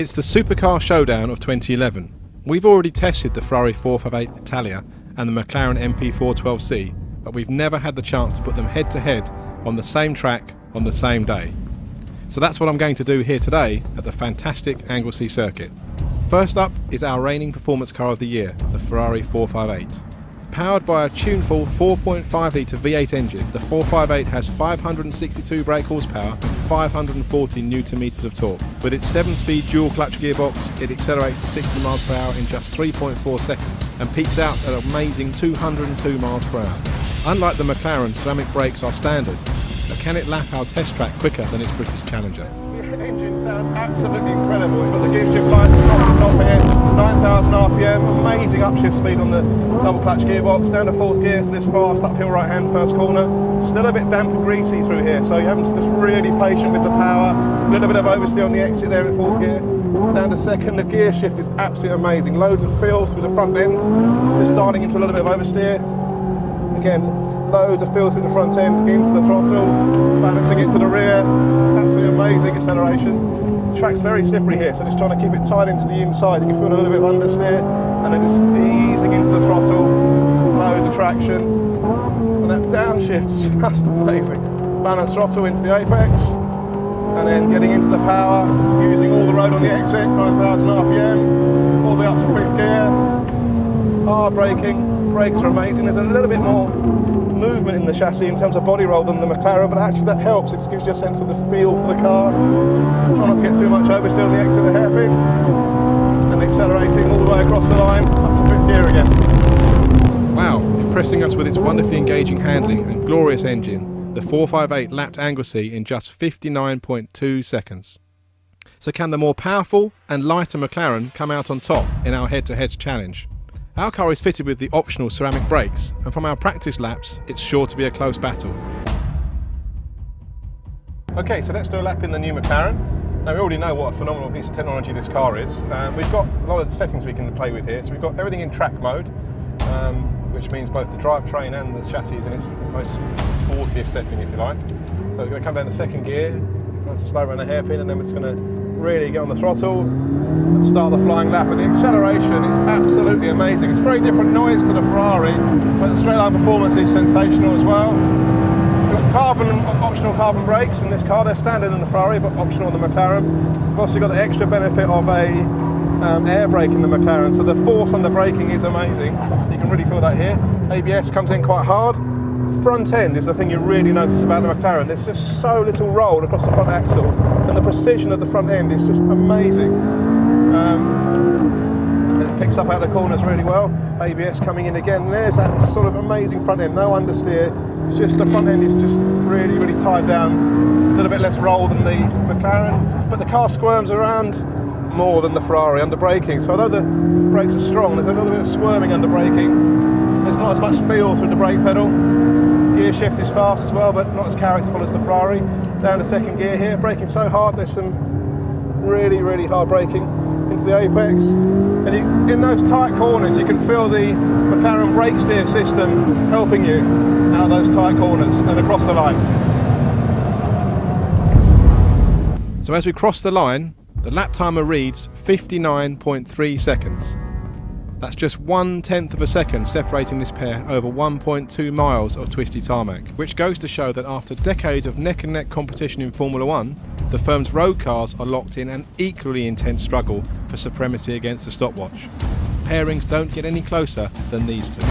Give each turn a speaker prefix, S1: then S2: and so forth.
S1: It's the supercar showdown of 2011. We've already tested the Ferrari 458 Italia and the McLaren MP4-12C, but we've never had the chance to put them head to head on the same track on the same day. So that's what I'm going to do here today at the fantastic Anglesey circuit. First up is our reigning performance car of the year, the Ferrari 458. Powered by a tuneful 4.5 litre V8 engine, the 458 has 562 brake horsepower and 540 Nm of torque. With its 7-speed dual clutch gearbox, it accelerates to 60 miles per hour in just 3.4 seconds and peaks out at an amazing 202 miles per hour. Unlike the McLaren, ceramic brakes are standard, but can it lap our test track quicker than its British challenger?
S2: The engine sounds absolutely incredible. We've got the gear shift lights across the top here, 9,000 RPM, amazing upshift speed on the double clutch gearbox, down to 4th gear for this fast uphill right hand first corner. Still a bit damp and greasy through here, so you're having to just really patient with the power. A little bit of oversteer on the exit there in 4th gear. Down to 2nd, the gear shift is absolutely amazing. Loads of feel through the front end, just starting into a little bit of oversteer. Again, loads of feel through the front end, into the throttle, balancing it to the rear. Absolutely amazing acceleration. The track's very slippery here, so just trying to keep it tight into the inside. You can feel a little bit of understeer, and then just easing into the throttle, loads of traction. And that downshift is just amazing. Balance throttle into the apex, and then getting into the power, using all the road on the exit, 9,000 RPM, all the way up to 5th gear. Hard braking. Brakes are amazing. There's a little bit more movement in the chassis in terms of body roll than the McLaren, but actually that helps. It just gives you a sense of the feel for the car. Try not to get too much oversteer on the exit of the hairpin, and accelerating all the way across the line up to 5th gear again.
S1: Wow, impressing us with its wonderfully engaging handling and glorious engine, the 458 lapped Anglesey in just 59.2 seconds. So can the more powerful and lighter McLaren come out on top in our head-to-head challenge? Our car is fitted with the optional ceramic brakes, and from our practice laps, it's sure to be a close battle.
S2: Okay, so let's do a lap in the new McLaren. Now we already know what a phenomenal piece of technology this car is. We've got a lot of settings we can play with here. So we've got everything in track mode, which means both the drivetrain and the chassis is in its most sportiest setting, if you like. So we're going to come down to 2nd gear, nice and slow around the hairpin, and then we're just going to really get on the throttle and start the flying lap. And the acceleration is absolutely amazing. It's very different noise to the Ferrari, but the straight line performance is sensational as well. We've got optional carbon brakes in this car. They're standard in the Ferrari, but optional on the McLaren. We've also got the extra benefit of a air brake in the McLaren, so the force on the braking is amazing. You can really feel that here. ABS comes in quite hard. The front end is the thing you really notice about the McLaren. There's just so little roll across the front axle, and the precision of the front end is just amazing. And it picks up out the corners really well. ABS coming in again. There's that sort of amazing front end, no understeer. It's just the front end is just really, really tied down. A little bit less roll than the McLaren, but the car squirms around more than the Ferrari under braking. So although the brakes are strong, there's a little bit of squirming under braking. There's not as much feel through the brake pedal. Gear shift is fast as well, but not as characterful as the Ferrari. Down to 2nd gear here, braking so hard, there's some really, really hard braking into the apex. And in those tight corners, you can feel the McLaren brake steer system helping you out of those tight corners and across the line.
S1: So as we cross the line, the lap timer reads 59.3 seconds. That's just 1/10 of a second separating this pair over 1.2 miles of twisty tarmac, which goes to show that after decades of neck-and-neck competition in Formula 1, the firm's road cars are locked in an equally intense struggle for supremacy against the stopwatch. Pairings don't get any closer than these two.